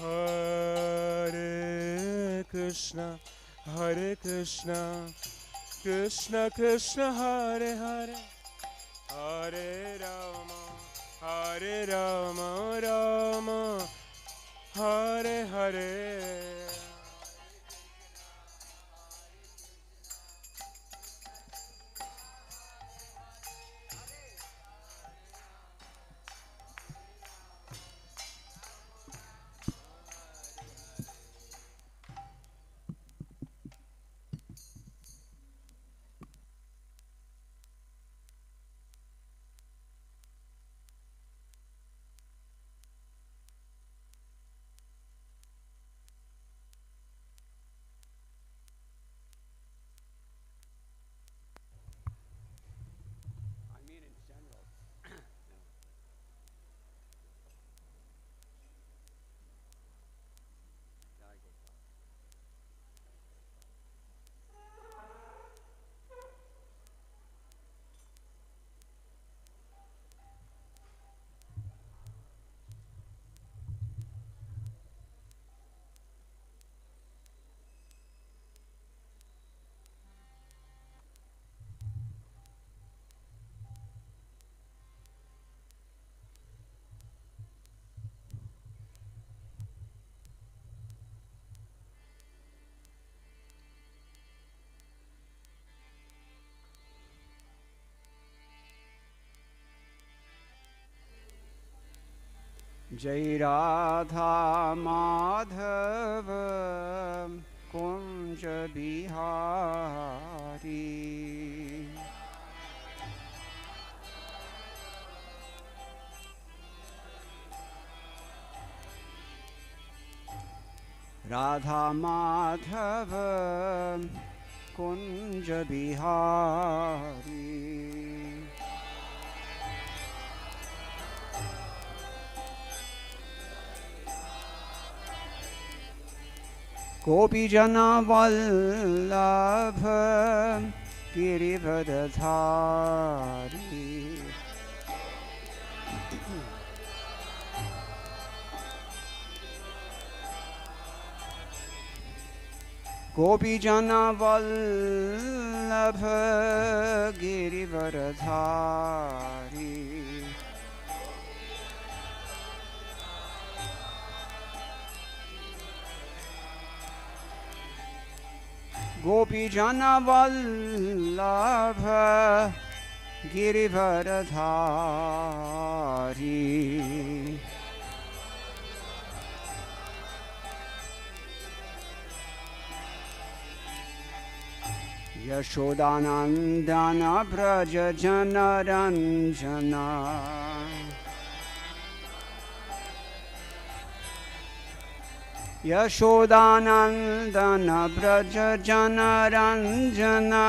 Hare Krishna, Krishna Krishna, Hare Hare, Hare Rama, Rama Hare Hare. Jai Radha Madhava Kunja Bihari Radha Madhava Kunja Bihari Gopi Jana Vallabha Girivadadhari Gopi Jana Vallabha Girivadadhari Gopi Jana Vallabha Girivadadhari Yashodanandana Braja Jana Ranjana Yashodanandana Braja Jana Ranjana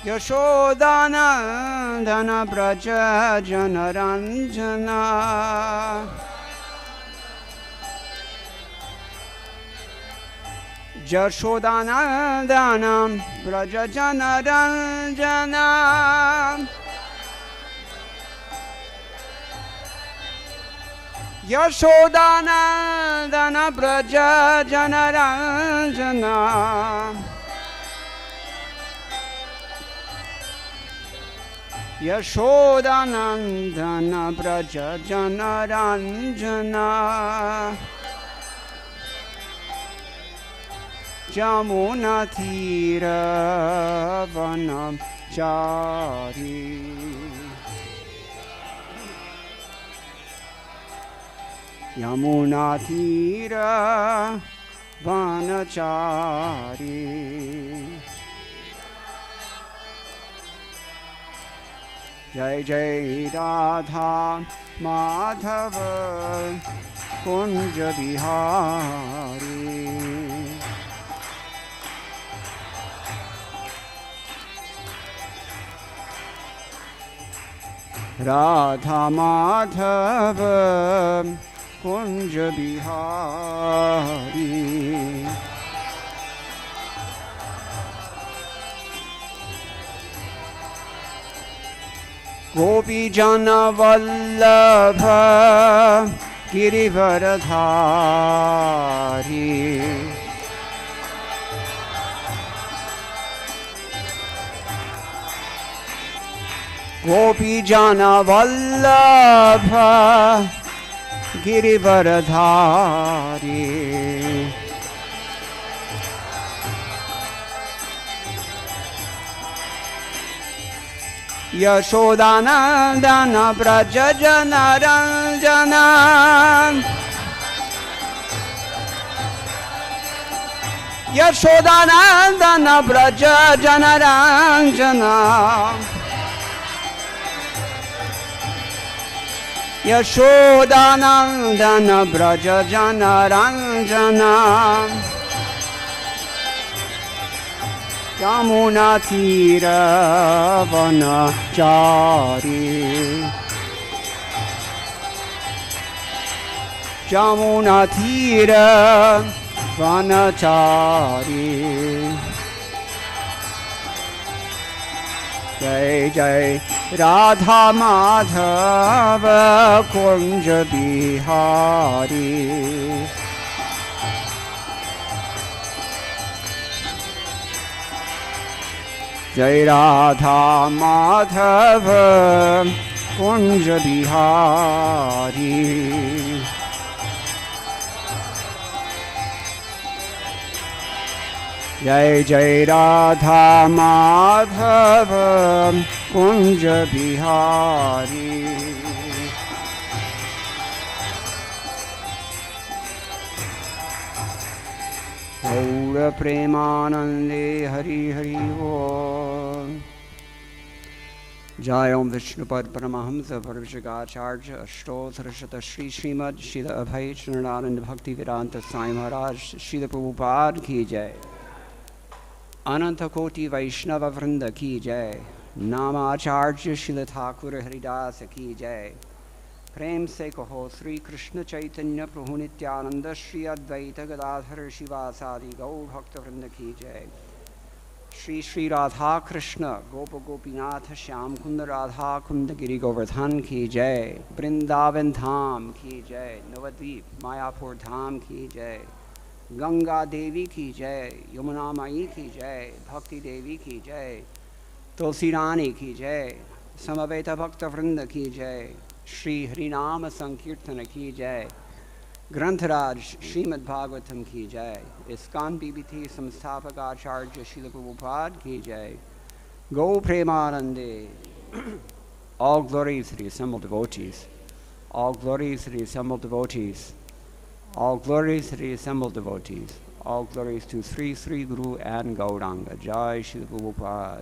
Yashodanandana Braja Jana Ranjana Yashodanandana Braja Jana Ranjana Yashodanandana Braja Jana Ranjana Yashodanandana Braja Jana Ranjana Jamuna Tira Vanam Chari Yamuna Tira Vanachari Jai Jai Radha Madhava Kunja Bihari Radha Madhava Kunja Bihari Gopi Jana Vallabha Girivaradhari. Gopi Jana Vallabha Girivaradhari. Yashodanandana Braja Jana Ranjana. Yashodanandana Braja Jana Ranjana. Yashodanandana Braja Jana Ranjana. Yamuna Tira Vanachari. Yamuna Tira Vanachari. Jai Jai Radha Madhava Kunja Bihari. Jai Radha Madhava Kunja Bihari. Jai Jai Radha Madhava Kunja Bihari. Gaura Premanande Hari Hari Om. Jai Om Vishnupad Paramahamsa Parvishagacharya Ashtothara Shri Srimad Srila Abhay Charanand Bhaktivedanta Swami Maharaj Srila Prabhupada Ki Jai. Ananta Koti Vaishnava Vrinda Ki Jai. Namacharya Srila Thakur Haridasa Ki Jai. Prem se kaho Sri Krishna Chaitanya Prabhu Nityananda Shri Advaita Gadadhara Shivasadi Gaur Bhakta Vrinda Ki Jai. Shri Shri Radha Krishna Gopa Gopinath Shyam Kunda Radha Kunda Giri Govardhan Ki Jai. Vrindavan Dham Ki Jai. Navadvip Mayapur Dham Ki Jai. Ganga Devi Ki Jai. Yamuna Mai Ki Jai. Bhakti Devi Ki Jai. Tulsi Rani Ki Jai. Samaveta Bhakta Vrinda Ki Jai. Shri Harinama Sankirtana Ki Jai. Grantharaj Srimad-Bhagavatam Ki Jai. ISKCON BBT Samsthapak Acharya Srila Prabhupada Ki Jai. Go Premanande. All glories to the assembled devotees. All glories to the assembled devotees. All glories to the assembled devotees. All glories to Sri Sri Guru and Gauranga. Jai Srila Prabhupada.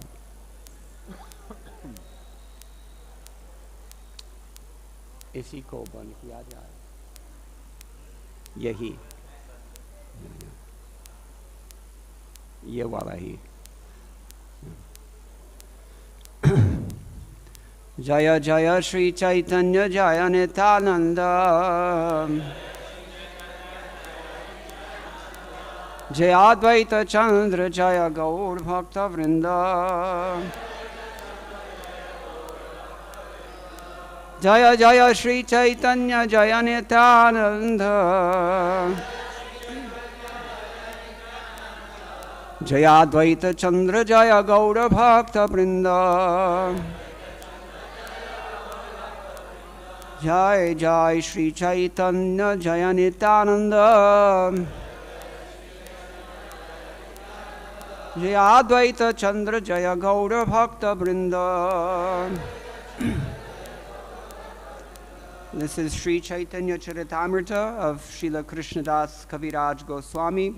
इसी को बन किया जाए यही ये वाला ही जय जय श्री चैतन्य जय नित्यानंद जय अद्वैत चंद्र जय गौर भक्त वृंद जय जय श्री चैतन्य जय नित्यानंद जय अद्वैत चंद्र जय गौर भक्त वृंद जय जय श्री चैतन्य जय नित्यानंद जय अद्वैत चंद्र जय गौर भक्त वृंद. This is Sri Chaitanya Charitamrita of Srila Krishna Das Kaviraj Goswami,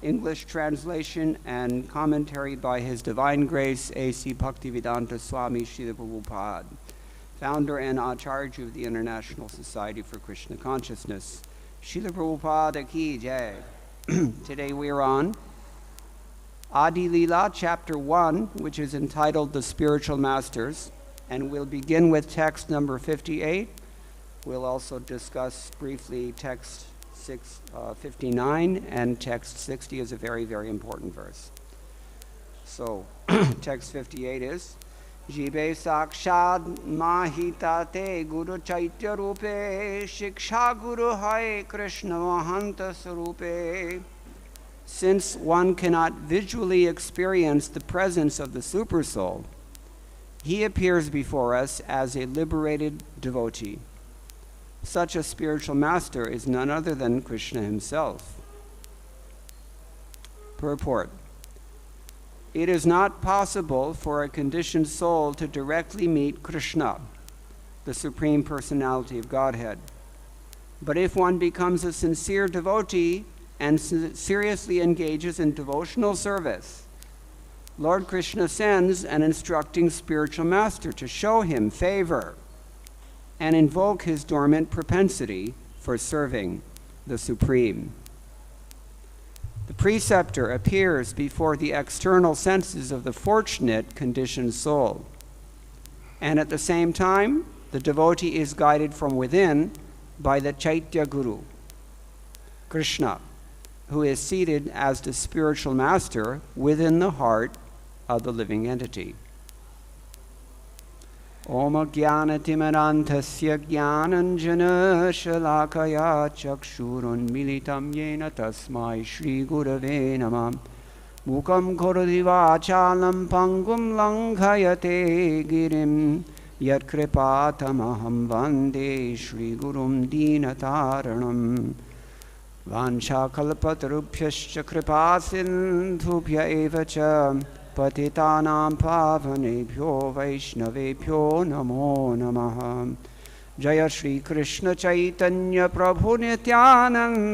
English translation and commentary by His Divine Grace A.C. Bhaktivedanta Swami Srila Prabhupada, founder and Acharya of the International Society for Krishna Consciousness. Srila Prabhupada Ki Jai. Today we are on Adi Lila, Chapter 1, which is entitled The Spiritual Masters, and we'll begin with text number 58. We'll also discuss briefly text 59, and text 60 is a very, very important verse. So, text 58 is, Jibe sakshad mahitate guru chaitya rupe shiksha guru hai Krishna mahanta sarupe. Since one cannot visually experience the presence of the Supersoul, he appears before us as a liberated devotee. Such a spiritual master is none other than Krishna himself. Purport. It is not possible for a conditioned soul to directly meet Krishna, the Supreme Personality of Godhead. But if one becomes a sincere devotee and seriously engages in devotional service, Lord Krishna sends an instructing spiritual master to show him favor and invoke his dormant propensity for serving the Supreme. The preceptor appears before the external senses of the fortunate conditioned soul, and at the same time, the devotee is guided from within by the Chaitya Guru, Krishna, who is seated as the spiritual master within the heart of the living entity. Om Jnanatimarantasya Jnananjana Shalakaya Chakshurun Militam Yena Tasmai Shri Gurave Namah Mukam Karoti Vachalam Pangum Langhayate Girim Yat Kripatamaham Vande Shri Gurum Dinataranam Vansha Kalpatarubhyascha Kripasindhubhya Evacha Patitanam Pavanebhyo Vaishnavebhyo Namo Namaha. Jaya Shri Krishna Chaitanya Prabhu Nityananda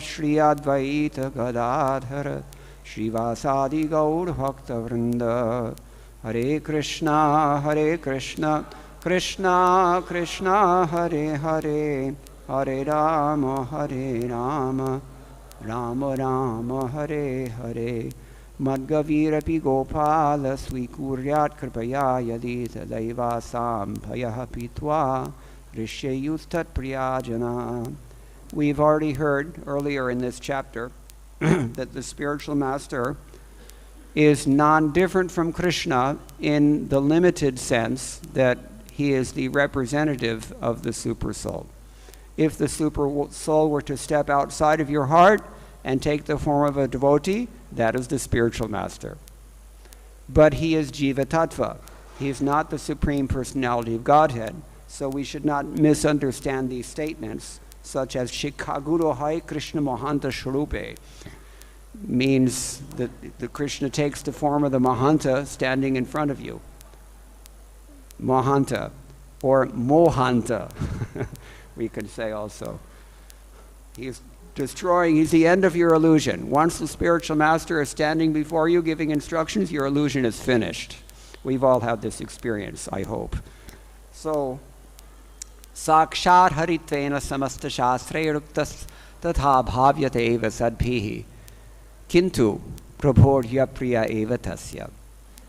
Shri Advaita Gadadhara Shri Vasadi Gaur Bhakta Vrinda. Hare Krishna Krishna Krishna Hare Hare Hare Rama Rama Rama Hare Hare. Madgavirapi Gopala Swikuryat Kripaya Yadita Daivasam Bhayaha Pitwa Rishayustat Priyajana. We've already heard earlier in this chapter that the spiritual master is non-different from Krishna in the limited sense that he is the representative of the Supersoul. If the Supersoul were to step outside of your heart and take the form of a devotee, that is the spiritual master. But he is Jiva Tattva. He is not the Supreme Personality of Godhead. So we should not misunderstand these statements, such as Shikaguru Hai Krishna Mahanta Sharupe, means that the Krishna takes the form of the Mahanta standing in front of you. Mahanta, or Mohanta, we could say also. He's the end of your illusion. Once the spiritual master is standing before you giving instructions, your illusion is finished. We've all had this experience, I hope. So, Sakshat Haritvena Samasta Shastrayuruktas Tatha Bhavyate Eva Sadbhihi Kintu Prabhodhya Priya Eva Tasya.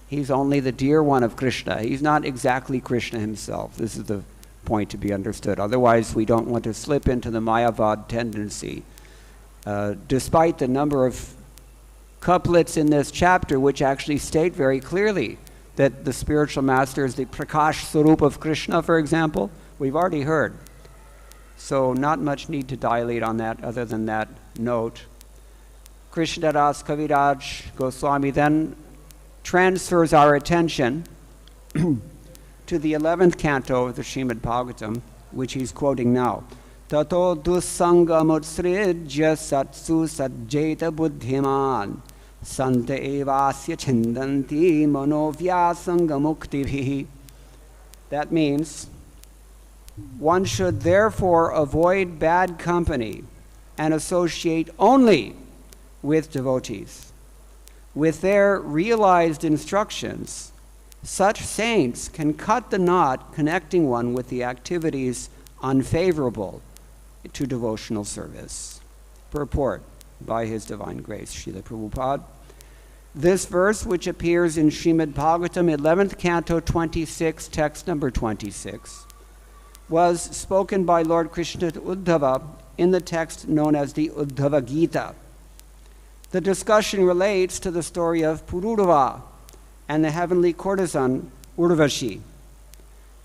He's only the dear one of Krishna. He's not exactly Krishna himself. This is the point to be understood. Otherwise, we don't want to slip into the Mayavad tendency. Despite the number of couplets in this chapter which actually state very clearly that the spiritual master is the Prakash Sarup of Krishna, for example, we've already heard. So not much need to dilate on that other than that note. Krishnadas Kaviraj Goswami then transfers our attention to the 11th canto of the Srimad-Bhagavatam, which he's quoting now. Tato dusangamutsrijya satsu sajjeta buddhiman santa evasya chindanti manovyasangamuktivihi. That means one should therefore avoid bad company and associate only with devotees. With their realized instructions, such saints can cut the knot connecting one with the activities unfavorable to devotional service. Purport by His Divine Grace, Srila Prabhupada. This verse, which appears in Srimad-Bhagavatam, 11th Canto 26, text number 26, was spoken by Lord Krishna to Uddhava in the text known as the Uddhava-gita. The discussion relates to the story of Pururava and the heavenly courtesan Urvashi.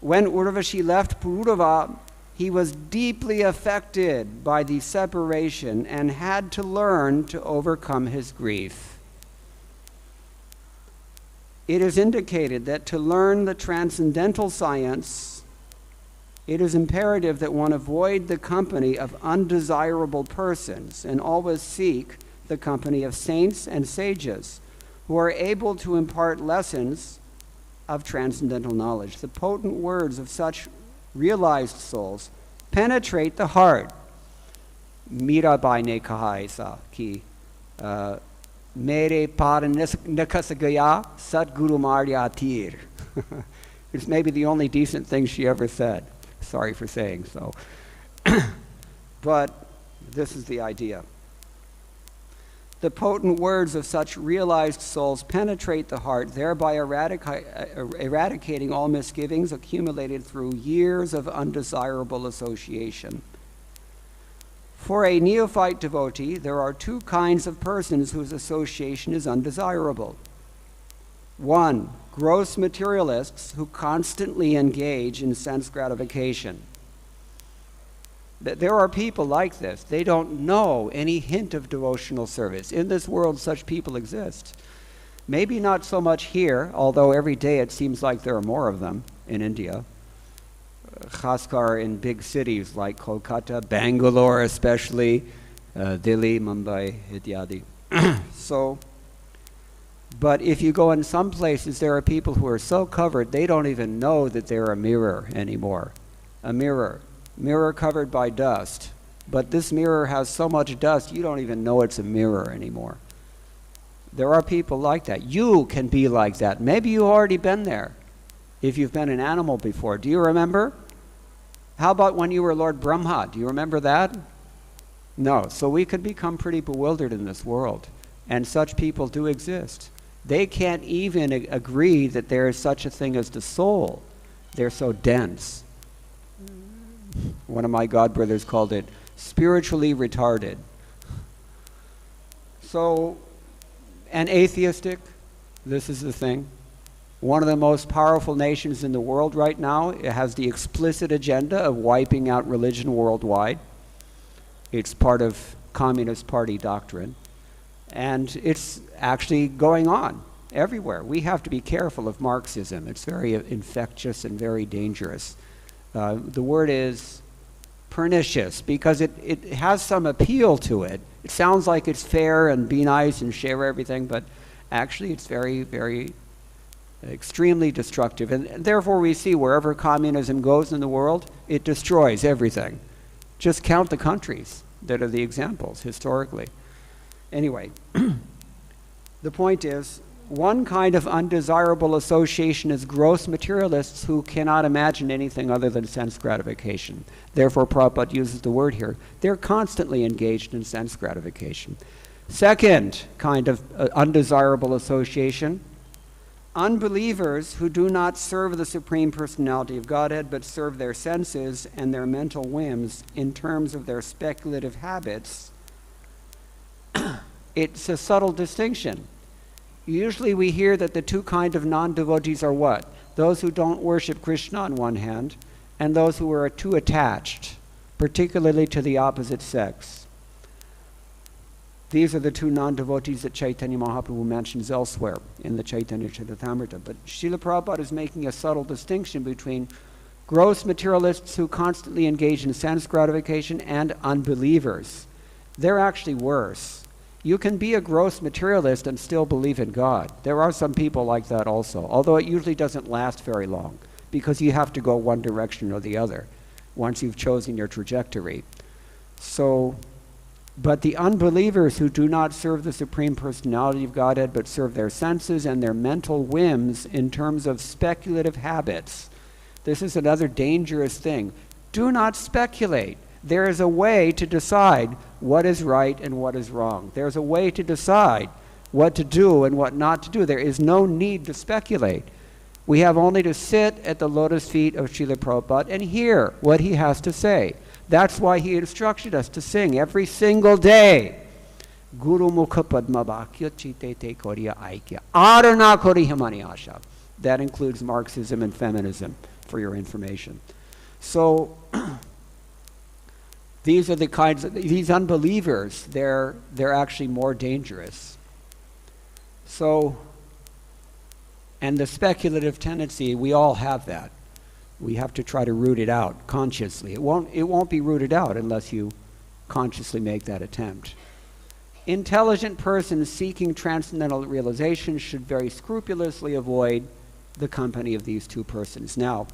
When Urvashi left Pururava, he was deeply affected by the separation and had to learn to overcome his grief. It is indicated that to learn the transcendental science, it is imperative that one avoid the company of undesirable persons and always seek the company of saints and sages who are able to impart lessons of transcendental knowledge. The potent words of such realized souls penetrate the heart. Mirabai ne kaha aisa ki mere par nakasagaya Satguru Marya tir. It's maybe the only decent thing she ever said. Sorry for saying so. But this is the idea. The potent words of such realized souls penetrate the heart, thereby eradicating all misgivings accumulated through years of undesirable association. For a neophyte devotee, there are two kinds of persons whose association is undesirable. One, gross materialists who constantly engage in sense gratification. There are people like this. They don't know any hint of devotional service. In this world, such people exist. Maybe not so much here, although every day it seems like there are more of them in India. Khaskar in big cities like Kolkata, Bangalore especially, Delhi, Mumbai, ityadi. But if you go in some places, there are people who are so covered, they don't even know that they're a mirror anymore. A mirror covered by dust. But this mirror has so much dust, you don't even know it's a mirror anymore. There are people like that. You can be like that. Maybe you've already been there. If you've been an animal before. Do you remember? How about when you were Lord Brahma? Do you remember that? No. So we could become pretty bewildered in this world. And such people do exist. They can't even agree that there is such a thing as the soul. They're so dense. One of my godbrothers called it spiritually retarded. So, and atheistic, this is the thing. One of the most powerful nations in the world right now, it has the explicit agenda of wiping out religion worldwide. It's part of Communist Party doctrine. And it's actually going on everywhere. We have to be careful of Marxism. It's very infectious and very dangerous. The word is pernicious because it has some appeal to it. It sounds like it's fair and be nice and share everything, but actually it's very, very extremely destructive. And therefore we see wherever communism goes in the world, it destroys everything. Just count the countries that are the examples historically. Anyway, the point is, one kind of undesirable association is gross materialists who cannot imagine anything other than sense gratification. Therefore, Prabhupada uses the word here. They're constantly engaged in sense gratification. Second kind of undesirable association, unbelievers who do not serve the Supreme Personality of Godhead but serve their senses and their mental whims in terms of their speculative habits. It's a subtle distinction. Usually we hear that the two kinds of non-devotees are what? Those who don't worship Krishna on one hand, and those who are too attached, particularly to the opposite sex. These are the two non-devotees that Chaitanya Mahaprabhu mentions elsewhere in the Chaitanya Charitamrita. But Srila Prabhupada is making a subtle distinction between gross materialists who constantly engage in sense gratification and unbelievers. They're actually worse. You can be a gross materialist and still believe in God. There are some people like that also, although it usually doesn't last very long because you have to go one direction or the other once you've chosen your trajectory. So, but the unbelievers who do not serve the Supreme Personality of Godhead but serve their senses and their mental whims in terms of speculative habits. This is another dangerous thing. Do not speculate. There is a way to decide what is right and what is wrong. There's a way to decide what to do and what not to do. There is no need to speculate. We have only to sit at the lotus feet of Srila Prabhupada and hear what he has to say. That's why he instructed us to sing every single day. Guru Mukha Padma Bhakya Chite Te Koriya Aikya. Arana Kori Himani Asha. That includes Marxism and feminism, for your information. So these are the kinds of, these unbelievers, they're actually more dangerous. So, and the speculative tendency, we all have that. We have to try to root it out consciously. It won't be rooted out unless you consciously make that attempt. Intelligent persons seeking transcendental realization should very scrupulously avoid the company of these two persons. Now,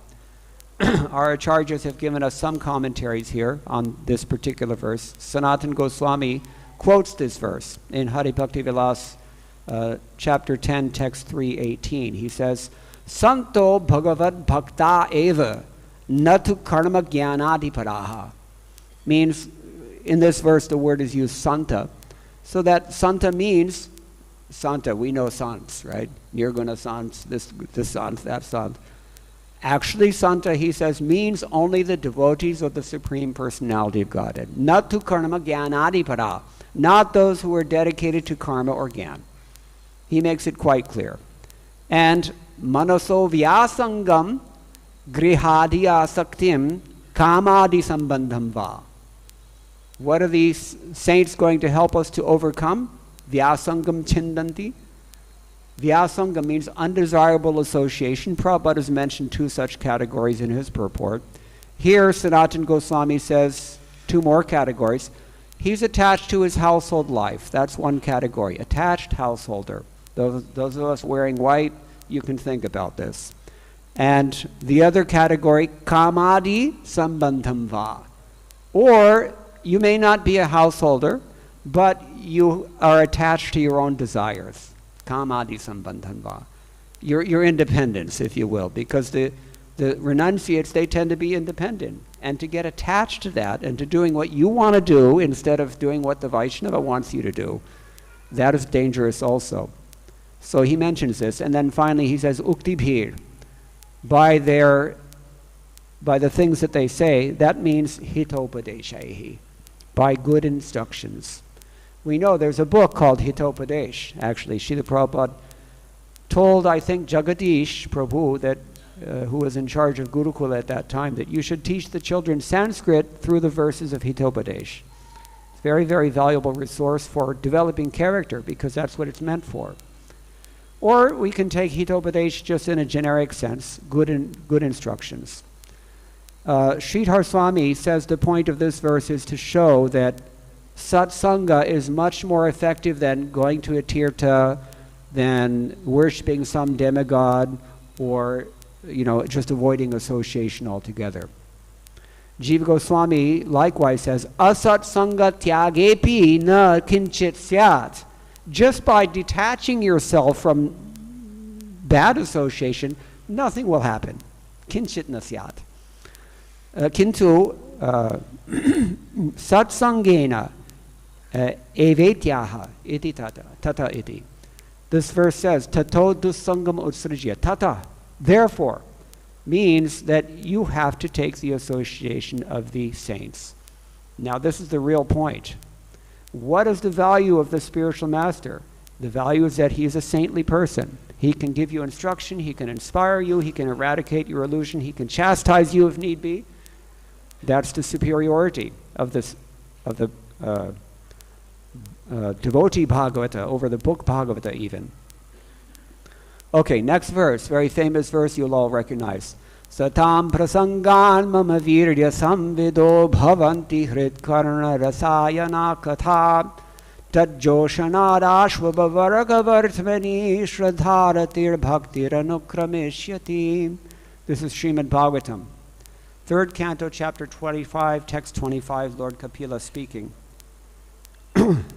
our acharyas have given us some commentaries here on this particular verse. Sanatana Goswami quotes this verse in Hari Bhakti Vilas, chapter 10, text 318. He says, Santo Bhagavad Bhakta Eva Natu Karma Jnanadi Paraha. Means, in this verse, the word is used Santa. So that Santa means, Santa, we know Sants, right? Nirguna Sants, this Sant, that Sant. Actually, Santa, he says, means only the devotees of the Supreme Personality of Godhead. Natu Karma Jnanadi Para. Not those who are dedicated to karma or gyan. He makes it quite clear. And Manaso Vyasangam Grihadi Asaktim Kamadi Sambandham Va. What are these saints going to help us to overcome? Vyasangam Chindanti. Vyasangam means undesirable association. Prabhupada has mentioned two such categories in his purport. Here, Sanatana Goswami says two more categories. He's attached to his household life. That's one category. Attached householder. Those of us wearing white, you can think about this. And the other category, kamadi sambandham va. Or you may not be a householder, but you are attached to your own desires. Kamadi sambandham va. Your independence, if you will, because the renunciates, they tend to be independent. And to get attached to that and to doing what you want to do instead of doing what the Vaishnava wants you to do, that is dangerous also. So he mentions this, and then finally he says, Ukti bhir, by the things that they say, that means hitopadeshahi, by good instructions. We know there's a book called Hitopadesh, actually. Srila Prabhupada told, I think, Jagadish Prabhu, that, who was in charge of Gurukula at that time, that you should teach the children Sanskrit through the verses of Hitopadesh. It's a very, very valuable resource for developing character, because that's what it's meant for. Or we can take Hitopadesh just in a generic sense, good instructions. Sridhar Swami says the point of this verse is to show that satsanga is much more effective than going to a tirtha, than worshipping some demigod, or just avoiding association altogether. Jiva Goswami likewise says, asatsanga tyagepi na kinchit syat. Just by detaching yourself from bad association, nothing will happen. Kinchit na syat. Kintu satsangena evetyaha iti tata iti. This verse says, tato dusangam utsrijya. Tata, therefore, means that you have to take the association of the saints. Now, this is the real point. What is the value of the spiritual master? The value is that he is a saintly person. He can give you instruction, he can inspire you, he can eradicate your illusion, he can chastise you if need be. That's the superiority of the devotee Bhagavata over the book Bhagavata even. Okay, next verse, very famous verse you'll all recognize. Satam prasangan mama virya samvido bhavanti hritkarna rasayana katha tajjoshanadashvabhavaragavartvani shradharatir bhaktiranukrameshyati. This is Srimad-Bhagavatam. 3rd Canto, Chapter 25, Text 25, Lord Kapila speaking.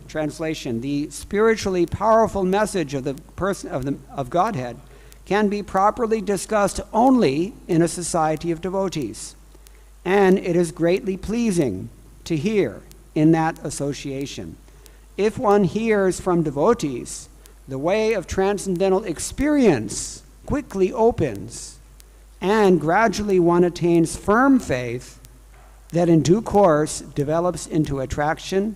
Translation: the spiritually powerful message of the person of Godhead can be properly discussed only in a society of devotees, and it is greatly pleasing to hear in that association. If one hears from devotees, the way of transcendental experience quickly opens, and gradually one attains firm faith that in due course develops into attraction,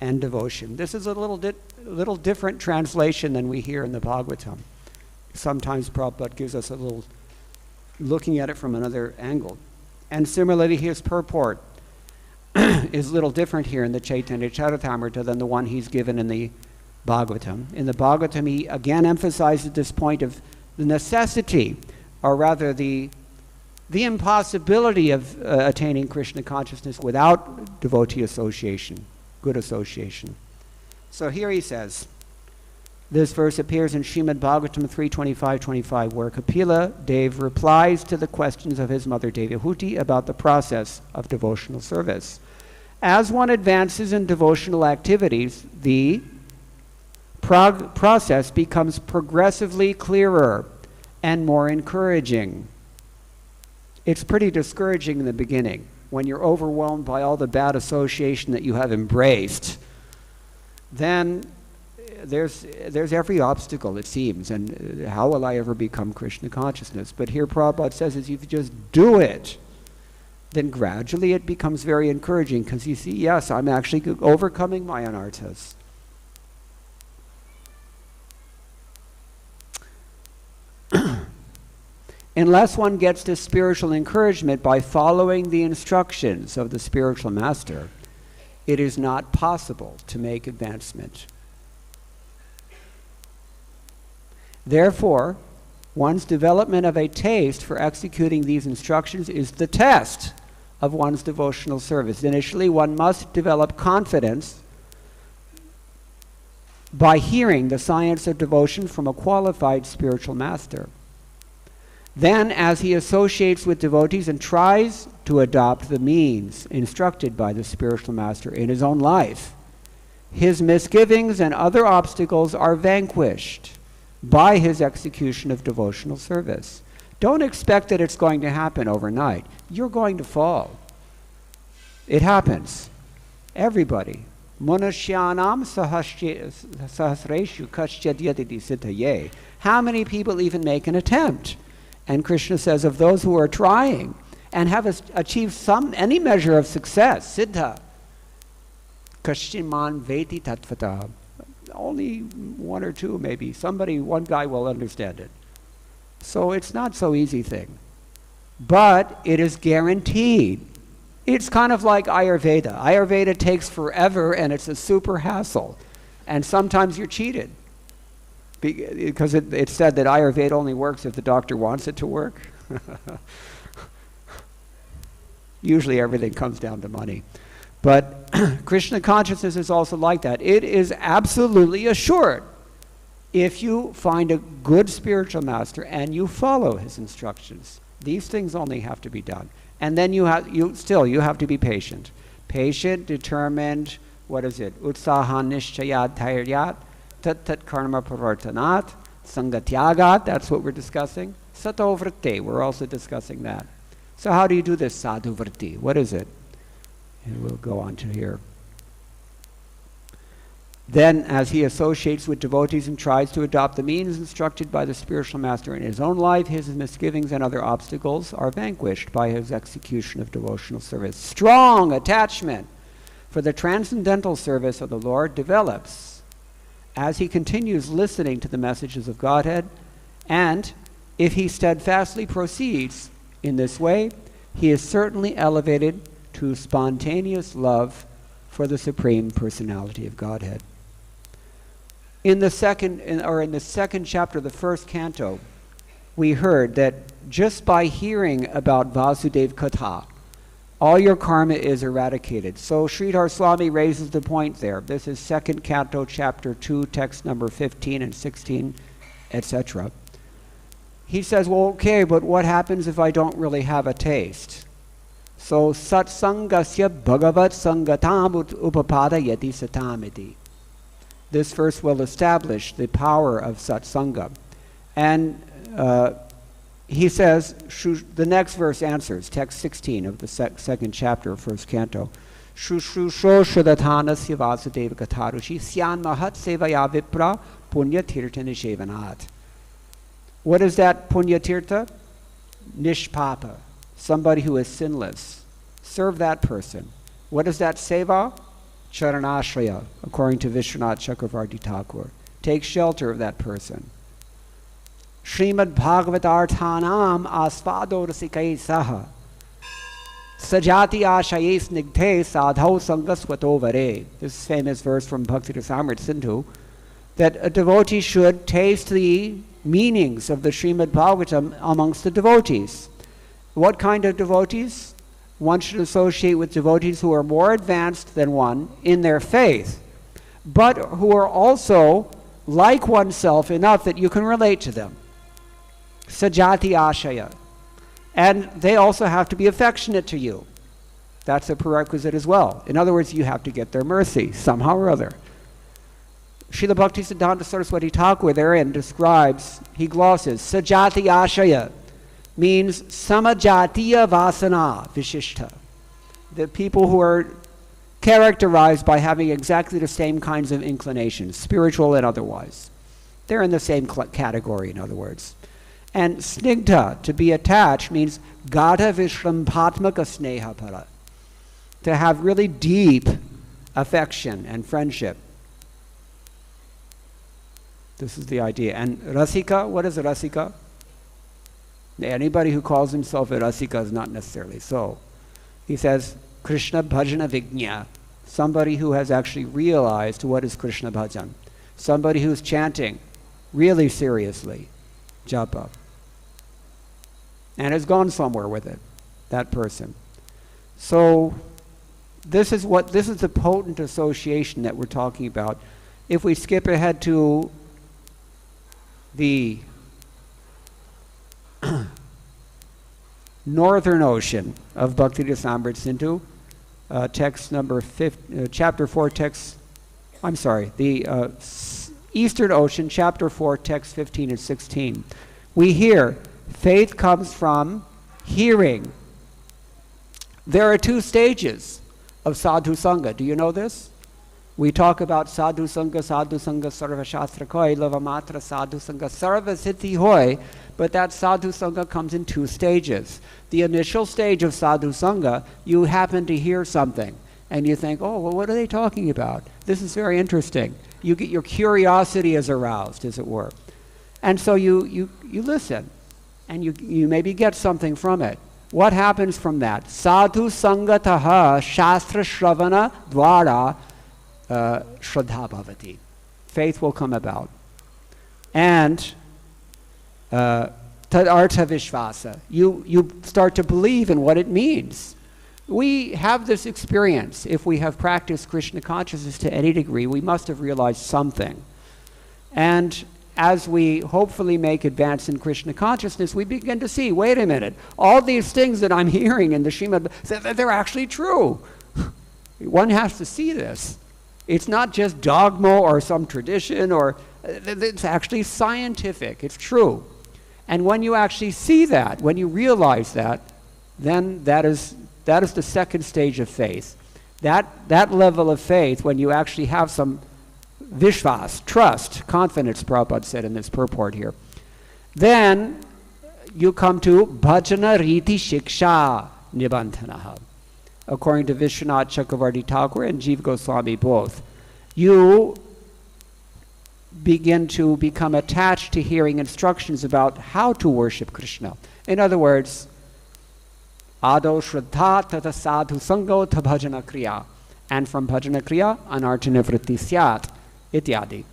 and devotion. This is a little different translation than we hear in the Bhagavatam. Sometimes Prabhupada gives us a little looking at it from another angle. And similarly, his purport is a little different here in the Chaitanya Charitamrita than the one he's given in the Bhagavatam. In the Bhagavatam, he again emphasizes this point of the necessity, or rather the impossibility of attaining Krishna consciousness without devotee association, good association. So here he says, this verse appears in Srimad-Bhagavatam 3:25-25, where Kapila Dev replies to the questions of his mother Devahuti about the process of devotional service. As one advances in devotional activities, the process becomes progressively clearer and more encouraging. It's pretty discouraging in the beginning when you're overwhelmed by all the bad association that you have embraced. Then there's every obstacle, it seems, and how will I ever become Krishna consciousness? But here Prabhupada says, if you just do it, then gradually it becomes very encouraging, because you see, yes, I'm actually overcoming my anarthas. Unless one gets this spiritual encouragement by following the instructions of the spiritual master, it is not possible to make advancement. Therefore, one's development of a taste for executing these instructions is the test of one's devotional service. Initially, one must develop confidence by hearing the science of devotion from a qualified spiritual master. Then, as he associates with devotees and tries to adopt the means instructed by the spiritual master in his own life, his misgivings and other obstacles are vanquished by his execution of devotional service. Don't expect that it's going to happen overnight. You're going to fall. It happens. Everybody. Manusyanam sahasreshu kaschyadyati siddhaye. How many people even make an attempt? And Krishna says, of those who are trying and have achieved any measure of success, siddha, kashchiman veti tattvata. Only one or two, maybe. One guy will understand it. So it's not so easy thing. But it is guaranteed. It's kind of like Ayurveda. Ayurveda takes forever and it's a super hassle. And sometimes you're cheated. Because it's said that Ayurveda only works if the doctor wants it to work. Usually everything comes down to money. But Krishna consciousness is also like that. It is absolutely assured. If you find a good spiritual master and you follow his instructions, these things only have to be done. And then you have to be patient. Patient, determined, what is it? Utsahan nishchayat dhairyat, tat karma pravartanat, sangatyagat, that's what we're discussing. Sato vritti, we're also discussing that. So how do you do this sadhu vritti? What is it? And we'll go on to here. Then, as he associates with devotees and tries to adopt the means instructed by the spiritual master in his own life, his misgivings and other obstacles are vanquished by his execution of devotional service. Strong attachment for the transcendental service of the Lord develops as he continues listening to the messages of Godhead, and if he steadfastly proceeds in this way, he is certainly elevated to spontaneous love for the Supreme Personality of Godhead. In the second chapter of the first canto, we heard that just by hearing about Vasudev Katha, all your karma is eradicated. So Sridhar Swami raises the point there. This is second canto, chapter 2, text number 15 and 16, etc. He says, well, okay, but what happens if I don't really have a taste? So satsangasya bhagavat sangatam upapada yati satamiti. This verse will establish the power of satsanga. And he says, the next verse answers, text 16 of the second chapter of first canto. Shushusho shadatanasya vasudeva katharushi syan mahat sevaya vipra punya tirtha nishevanat. What is that punya tirtha? Nishpapa, somebody who is sinless. Serve that person. What is that seva? charanashraya, according to Vishwanath Chakravarti Thakur. Take shelter of that person. Srimad-Bhagavatarthanam asvado rasikai saha sajati ashaye snigdhe sadhau sangasvato vare. This is a famous verse from Bhaktivedanta Sindhu, that a devotee should taste the meanings of the Srimad-Bhagavatam amongst the devotees. What kind of devotees? One should associate with devotees who are more advanced than one in their faith, but who are also like oneself enough that you can relate to them. Sajati ashaya. And they also have to be affectionate to you. That's a prerequisite as well. In other words, you have to get their mercy somehow or other. Srila Bhaktisiddhanta Saraswati Thakur therein describes, he glosses, Sajati ashaya means samajatiya vasana vishishta. The people who are characterized by having exactly the same kinds of inclinations, spiritual and otherwise. They're in the same category, in other words. And snigdha, to be attached, means gata vishrambhatmaka sneha para, to have really deep affection and friendship. This is the idea. And rasika, what is a rasika? Anybody who calls himself a rasika is not necessarily so. He says, Krishna bhajana vignya, somebody who has actually realized what is Krishna bhajan, somebody who's chanting really seriously, japa, and has gone somewhere with it, that person. So this is the potent association that we're talking about. If we skip ahead to the Northern Ocean of Bhaktivedanta Sindhu, text number chapter 4, text, I'm sorry, the Eastern Ocean, chapter 4, text 15 and 16. We hear faith comes from hearing. There are two stages of sadhu sangha. Do you know this? We talk about sadhu sangha sarva shastra koi, lava matra sadhu sangha sarva siddhi hoy, but that sadhu sangha comes in two stages. The initial stage of sadhu sangha, you happen to hear something, and you think, oh, well, what are they talking about? This is very interesting. You get your curiosity is aroused, as it were. And so you listen, and you maybe get something from it. What happens from that? Sadhu sangataha shastra shravana dvara shraddha bhavati. Faith will come about. And tadartha vishvasa. You start to believe in what it means. We have this experience. If we have practiced Krishna consciousness to any degree, we must have realized something. And as we hopefully make advance in Krishna consciousness, we begin to see, wait a minute, all these things that I'm hearing in the Srimad, they're actually true. One has to see this. It's not just dogma or some tradition, or it's actually scientific. It's true. And when you actually see that, when you realize that, then that is the second stage of faith. That level of faith, when you actually have some vishvas, trust, confidence, Prabhupada said in this purport here, then you come to bhajana riti shiksha nibandhanaha. According to Vishwanath Chakravarti Thakur and Jiva Goswami both, you begin to become attached to hearing instructions about how to worship Krishna. In other words, ado shraddha tata sadhu sango ta bhajana kriya, and from bhajana kriya anartha nivritti syat ityadi.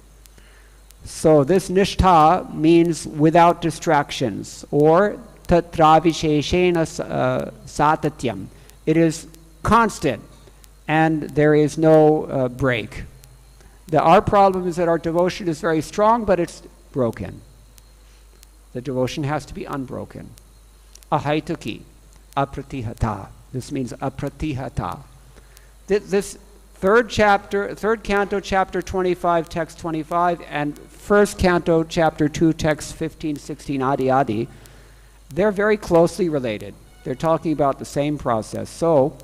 So this nishtha means without distractions, or tatravisheshena satatyam. It is constant, and there is no break. Our problem is that our devotion is very strong, but it's broken. The devotion has to be unbroken. Ahaituki, apratihata. This means apratihata. This third canto, chapter 25, text 25, and first canto, chapter 2, text 15, 16, adi adi, they're very closely related. They're talking about the same process. So,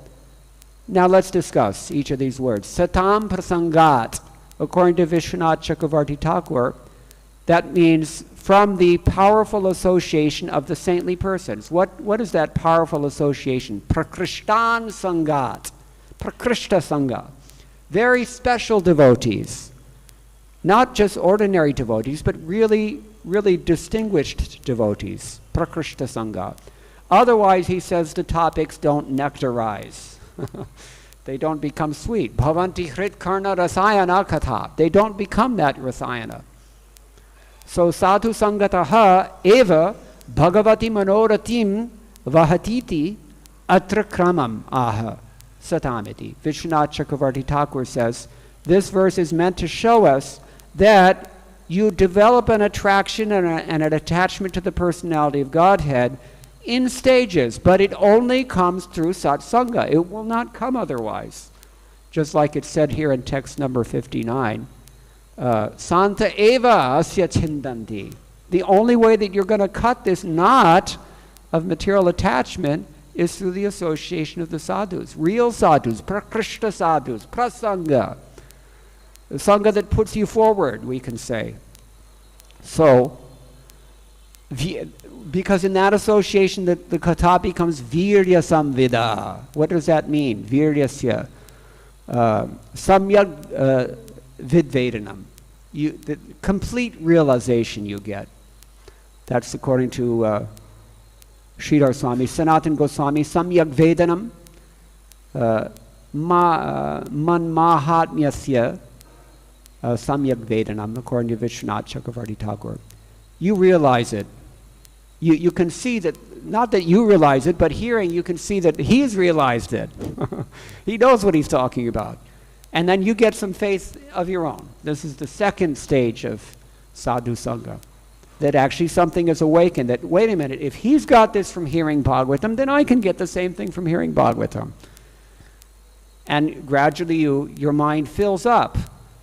now let's discuss each of these words. Satam prasangat, according to Vishwanath Chakravarti Thakur, that means from the powerful association of the saintly persons. What is that powerful association? Prakrishtan sangat, prakrishta sangha. very special devotees, not just ordinary devotees, but really, really distinguished devotees, prakrishta sangha. Otherwise, he says, the topics don't nectarize. They don't become sweet. Bhavanti hrit karna rasayana katha. They don't become that rasayana. So sadhu sangataha eva bhagavati manoratim vahatiti atra kramam aha satamiti. Vishwanath Chakravarti Thakur says, this verse is meant to show us that you develop an attraction and an attachment to the personality of Godhead in stages, but it only comes through satsanga. It will not come otherwise. Just like it's said here in text number 59, Santa eva asya chindanti. The only way that you're going to cut this knot of material attachment is through the association of the sadhus, real sadhus, prakrishta sadhus, prasanga, the sangha that puts you forward, we can say. So, because in that association the katha becomes virya samvida. What does that mean? Viryasya samyag vidvedanam. The complete realization you get. That's according to Sridhar Swami. Sanatan Goswami, samyag vedanam man mahatmyasya samyag vedanam, according to Vishwanath Chakravarti Thakur. You realize it. You can see that, not that you realize it, but hearing, you can see that he's realized it. He knows what he's talking about. And then you get some faith of your own. This is the second stage of sadhu sangha. That actually something is awakened, that, wait a minute, if he's got this from hearing Bhagavatam, then I can get the same thing from hearing Bhagavatam. And gradually your mind fills up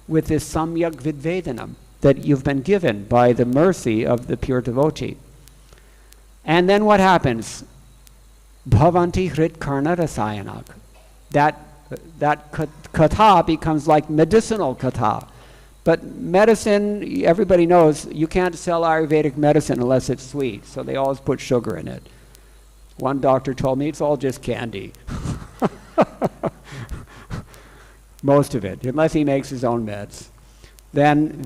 with this samyak vidvedanam that you've been given by the mercy of the pure devotee. And then what happens? Bhavanti hrit karna rasayanak. That katha becomes like medicinal katha. But medicine, everybody knows, you can't sell Ayurvedic medicine unless it's sweet. So they always put sugar in it. One doctor told me it's all just candy. Most of it, unless he makes his own meds. Then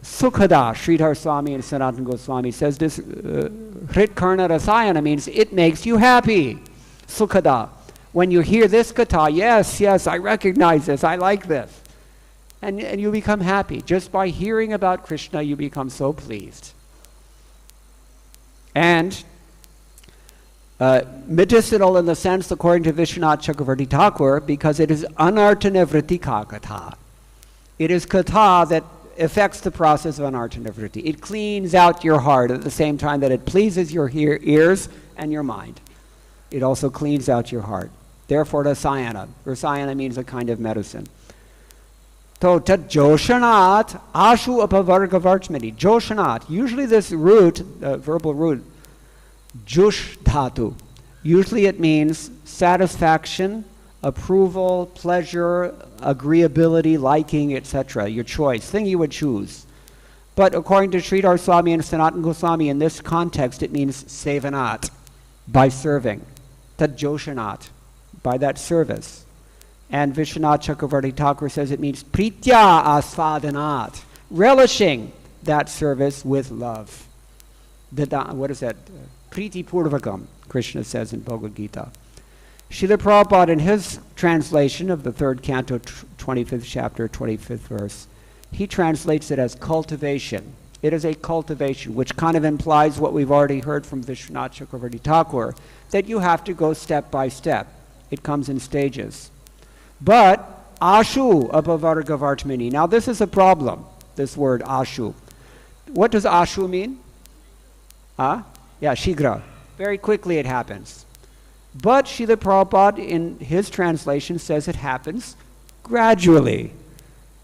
Sukhada, Sridhar Swami and Sanatan Goswami says this Hrit Karna Rasayana means it makes you happy. Sukhada. When you hear this katha, yes, I recognize this, I like this. And you become happy. Just by hearing about Krishna, you become so pleased. And medicinal in the sense, according to Vishwanath Chakravarti Thakur, because it is anartanavritika katha. It is katha that affects the process of anartanavritti. It cleans out your heart at the same time that it pleases your ears and your mind. It also cleans out your heart. Therefore, rasayana. Rasayana means a kind of medicine. So, tat joshanat ashu apavarga varchmati. Joshanat. Usually this root, verbal root, jush dhatu. Usually it means satisfaction, approval, pleasure, agreeability, liking, etc. Your choice, thing you would choose. But according to Sridhar Swami and Sanatan Goswami, in this context, it means sevanat, by serving. Tad joshanat, by that service. And Vishwanath Chakravarti Thakur says it means pritya asvadanat, relishing that service with love. What is that? Priti purvakam, Krishna says in Bhagavad-gita. Srila Prabhupada, in his translation of the 3rd canto, 25th chapter, 25th verse, he translates it as cultivation. It is a cultivation, which kind of implies what we've already heard from Vishwanath Chakravarti Thakur, that you have to go step by step. It comes in stages. But ashu apavarga vartmini. Now this is a problem, this word ashu. What does ashu mean? Yeah, shigra. Very quickly it happens. But Srila Prabhupada, in his translation, says it happens gradually.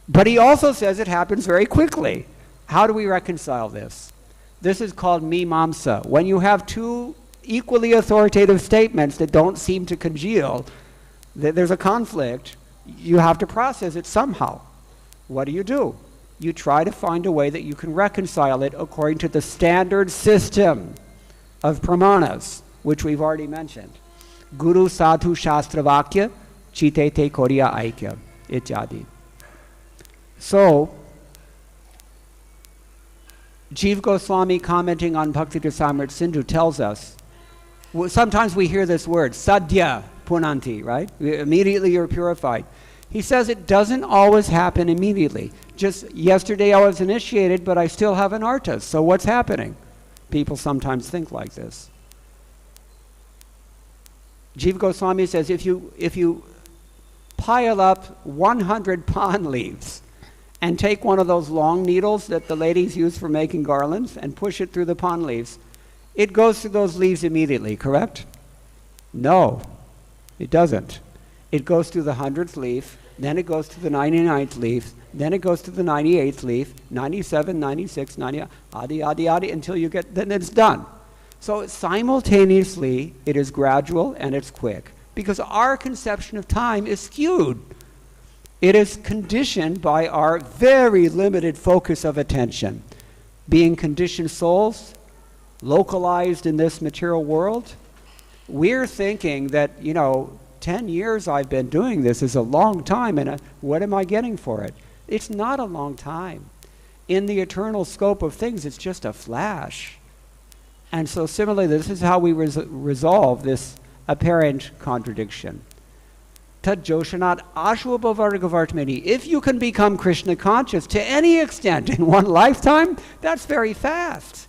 But he also says it happens very quickly. How do we reconcile this? This is called mimamsa. When you have two equally authoritative statements that don't seem to congeal, there's a conflict, you have to process it somehow. What do? You try to find a way that you can reconcile it according to the standard system of pramanas, which we've already mentioned. Guru Sadhu Shastra Vakya, chitete korya aikya, ityadi. So, Jiva Goswami, commenting on Bhakti Rasamrita Sindhu, tells us, sometimes we hear this word, sadhya punanti, right? Immediately you're purified. He says it doesn't always happen immediately. Just yesterday I was initiated, but I still have an artha. So what's happening? People sometimes think like this. Jiva Goswami says if you pile up 100 pond leaves and take one of those long needles that the ladies use for making garlands and push it through the pond leaves, it goes through those leaves immediately, correct? No, it doesn't. It goes through the 100th leaf, then it goes to the 99th leaf, then it goes to the 98th leaf, 97, 96, 90, adi, until you get, then it's done. So simultaneously, it is gradual and it's quick, because our conception of time is skewed. It is conditioned by our very limited focus of attention. Being conditioned souls, localized in this material world, we're thinking that, 10 years I've been doing this is a long time, and what am I getting for it? It's not a long time. In the eternal scope of things, it's just a flash. And so similarly, this is how we resolve this apparent contradiction. Tad joshanat ashwabhavargavartmani. If you can become Krishna conscious to any extent in one lifetime, that's very fast,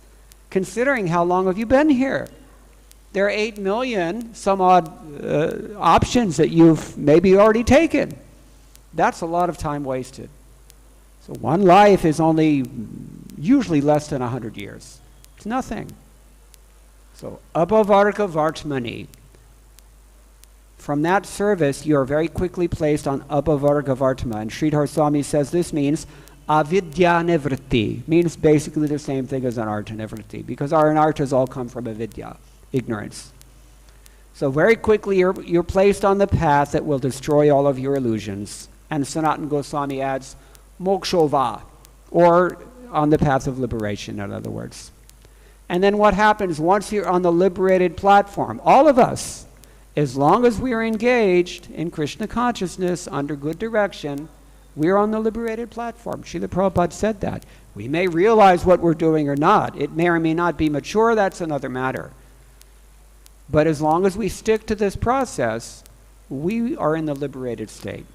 considering how long have you been here. There are 8 million some odd options that you've maybe already taken. That's a lot of time wasted. So one life is only usually less than 100 years. It's nothing. So abhavarga vartmani. From that service, you are very quickly placed on abhavarga vartma. And Sridhar Swami says this means avidya nivritti. Means basically the same thing as anartha nivritti, because our anarthas all come from avidya, ignorance. So very quickly you're placed on the path that will destroy all of your illusions. And Sanatana Goswami adds mokshova, or on the path of liberation, in other words. And then what happens once you're on the liberated platform? All of us, as long as we are engaged in Krishna consciousness under good direction, we're on the liberated platform. Srila Prabhupada said that. We may realize what we're doing or not. It may or may not be mature, that's another matter. But as long as we stick to this process, we are in the liberated state.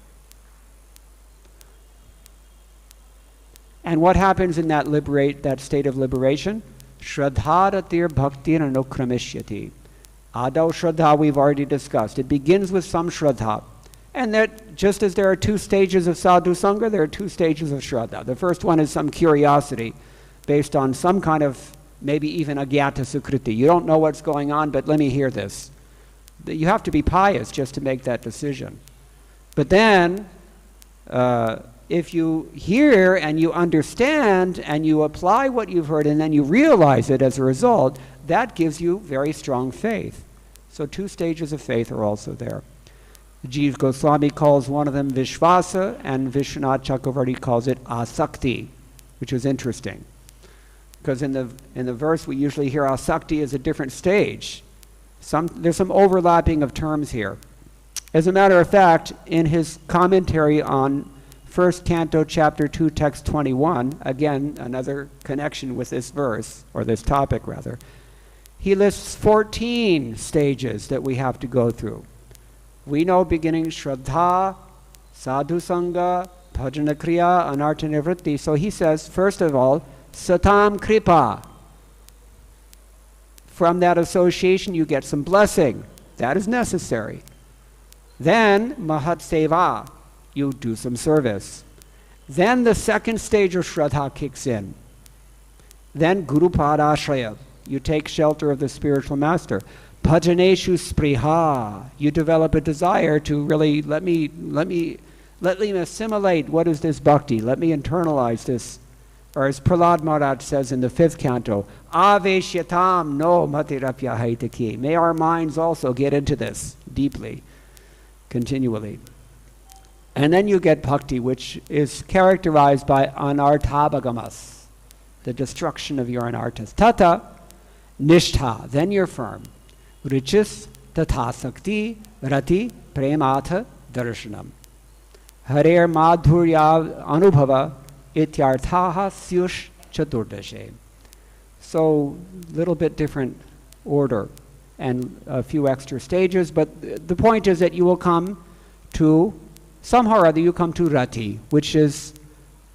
And what happens in that state of liberation? Shraddharatir bhaktir anukrameshyati. Adau Shraddha we've already discussed. It begins with some Shraddha. And that just as there are 2 stages of sadhu sangha, there are 2 stages of Shraddha. The first one is some curiosity based on some kind of maybe even agyata sukriti. You don't know what's going on, but let me hear this. You have to be pious just to make that decision. But then, if you hear and you understand and you apply what you've heard and then you realize it as a result, that gives you very strong faith. So 2 stages of faith are also there. Jiva Goswami calls one of them Vishvasa, and Vishwanath Chakravarti calls it Asakti, which is interesting. Because in the verse we usually hear Asakti as a different stage. There's some overlapping of terms here. As a matter of fact, in his commentary on 1st Canto, Chapter 2, Text 21, again, another connection with this verse, or this topic rather, he lists 14 stages that we have to go through. We know beginning Shraddha, Sadhu Sangha, Bhajana Kriya, Anartha Nivritti. So he says, first of all, Satam Kripa. From that association you get some blessing. That is necessary. Then Mahat Seva. You do some service. Then the second stage of Shraddha kicks in. Then Guru Padashraya. You take shelter of the spiritual master. Bhajaneshu Spriha. You develop a desire to really let me assimilate what is this bhakti. Let me internalize this. Or as Prahlad Maharaj says in the 5th canto, Aveshyatam no matirapya haitaki. May our minds also get into this deeply, continually. And then you get bhakti, which is characterized by anarthabhagamas, the destruction of your anarthas. Tata nishtha, then you're firm. Richis tathasakti rati prematha darshanam. Harer madhurya anubhava ityarthaha syush chaturdashe. So, little bit different order and a few extra stages, but the point is that you will come to, somehow or other you come to rati, which is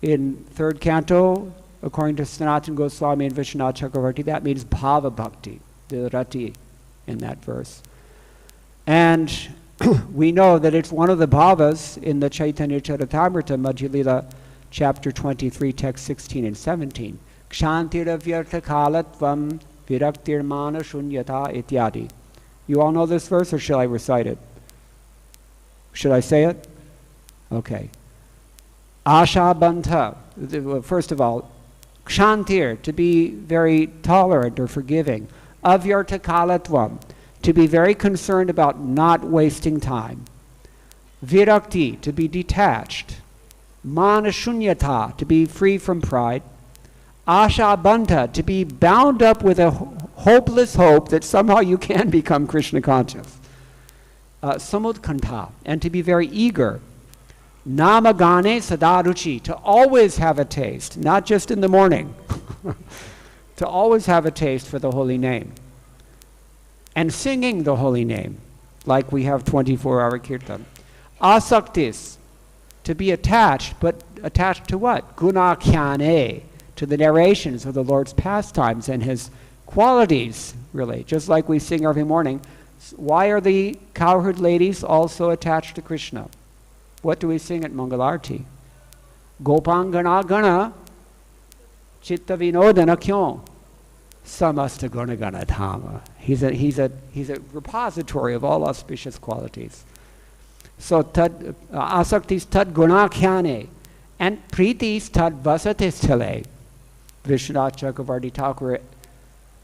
in third canto, according to Sanatana Goswami and Vishwanath Chakravarti, that means bhava bhakti, the rati in that verse. And we know that it's one of the bhavas in the Chaitanya Charitamrita, Madhya Lila, chapter 23, text 16 and 17. Kshantiravhyartha kalatvam viraktirmana shunyata ityadi. You all know this verse, or shall I recite it? Should I say it? Okay. Asha bantha. First of all, kshantir, to be very tolerant or forgiving. Avyartha kalatvam, to be very concerned about not wasting time. Virakti, to be detached. Manashunyata, to be free from pride. Asha banta, to be bound up with a hopeless hope that somehow you can become Krishna conscious. Samudkanta, and to be very eager. Namagane sadaruchi, to always have a taste, not just in the morning, to always have a taste for the holy name. And singing the holy name, like we have 24-hour kirtan. Asaktis, to be attached, but attached to what? Gunakhyane, to the narrations of the Lord's pastimes and his qualities, really, just like we sing every morning. Why are the cowherd ladies also attached to Krishna? What do we sing at Mangalarti? Gopangana gana chitta vinodana kyon samasta guna gana dhama. He's a repository of all auspicious qualities. So asaktis tad gunakhyane and pritis tad vasatis tale. Vishwanath Chakravarti Thakur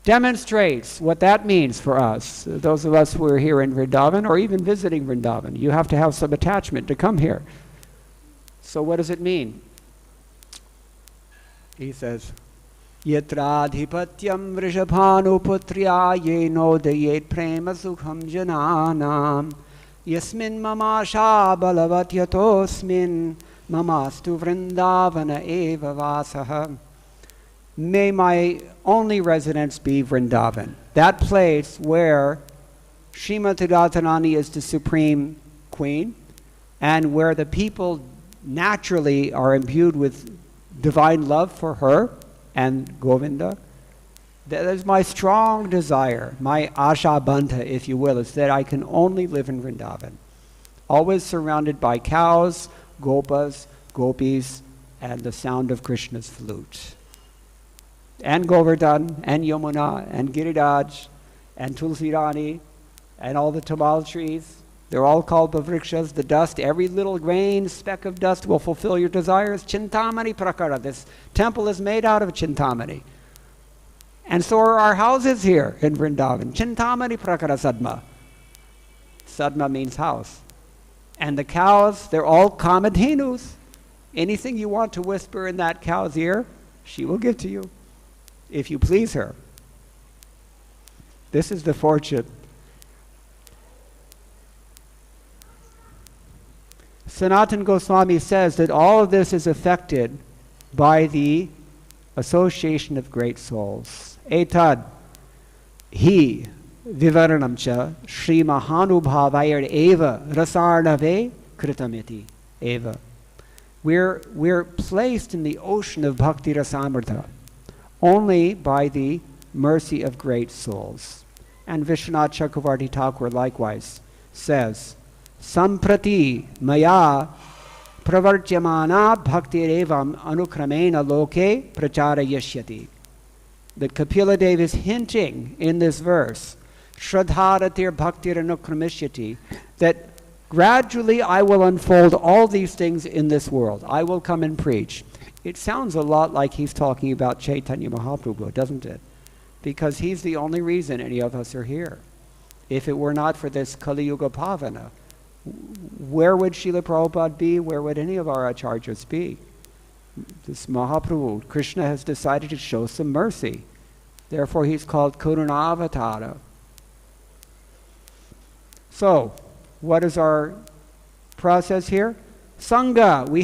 demonstrates what that means for us. Those of us who are here in Vrindavan or even visiting Vrindavan, you have to have some attachment to come here. So what does it mean? He says, Yatradhipatyam vrishabhanuputriya yeno dayet prema sukham jananam yasmin mamasha balavat yatosmin mamastu vrindavana eva vasaha. May my only residence be Vrindavan, that place where Srimati Radharani is the supreme queen and where the people naturally are imbued with divine love for her and Govinda. That is my strong desire, my asha banta, if you will, is that I can only live in Vrindavan, always surrounded by cows, gopas, gopis, and the sound of Krishna's flute. And Govardhan, and Yamuna, and Giriraj, and Tulsi Rani, and all the tamal trees. They're all called Bhavrikshas, the dust. Every little grain, speck of dust will fulfill your desires. Chintamani prakara. This temple is made out of Chintamani. And so are our houses here in Vrindavan. Chintamani prakara sadma. Sadma means house. And the cows, they're all kamadhenus. Anything you want to whisper in that cow's ear, she will give to you, if you please her. This is the fortune. Sanatana Goswami says that all of this is affected by the association of great souls. Etad hi vivaranam cha Sri Mahanubhavayar eva rasarnave kritamiti eva. We're placed in the ocean of Bhakti Rasamrita only by the mercy of great souls. And Vishwanath Chakravarti Thakur likewise says, Samprati maya pravartyamana bhaktirevam anukramena loke pracharayashyati. That Kapila Dev is hinting in this verse, Shraddharatir bhaktir anukramishyati, that gradually I will unfold all these things in this world. I will come and preach. It sounds a lot like he's talking about Chaitanya Mahaprabhu, doesn't it? Because he's the only reason any of us are here. If it were not for this Kali Yuga Pavana, where would Srila Prabhupada be? Where would any of our acharyas be? This Mahaprabhu, Krishna has decided to show some mercy. Therefore he's called Karuna Avatara. So, what is our process here? Sangha, we